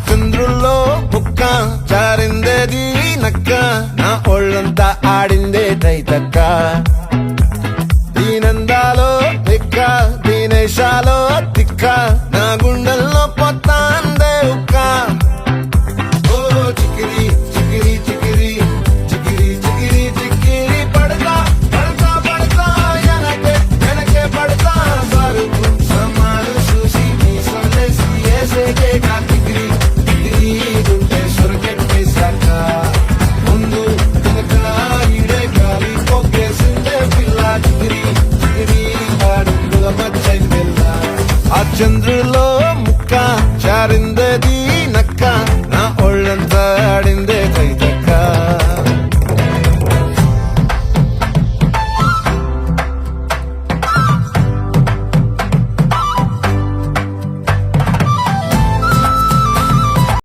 చంద్రుల్లో బుక్క జారిందేది నక్క నా ఒళ్ళంతా ఆడిందే తైతక్క దీనందాలో దిక్క దీనేశాలో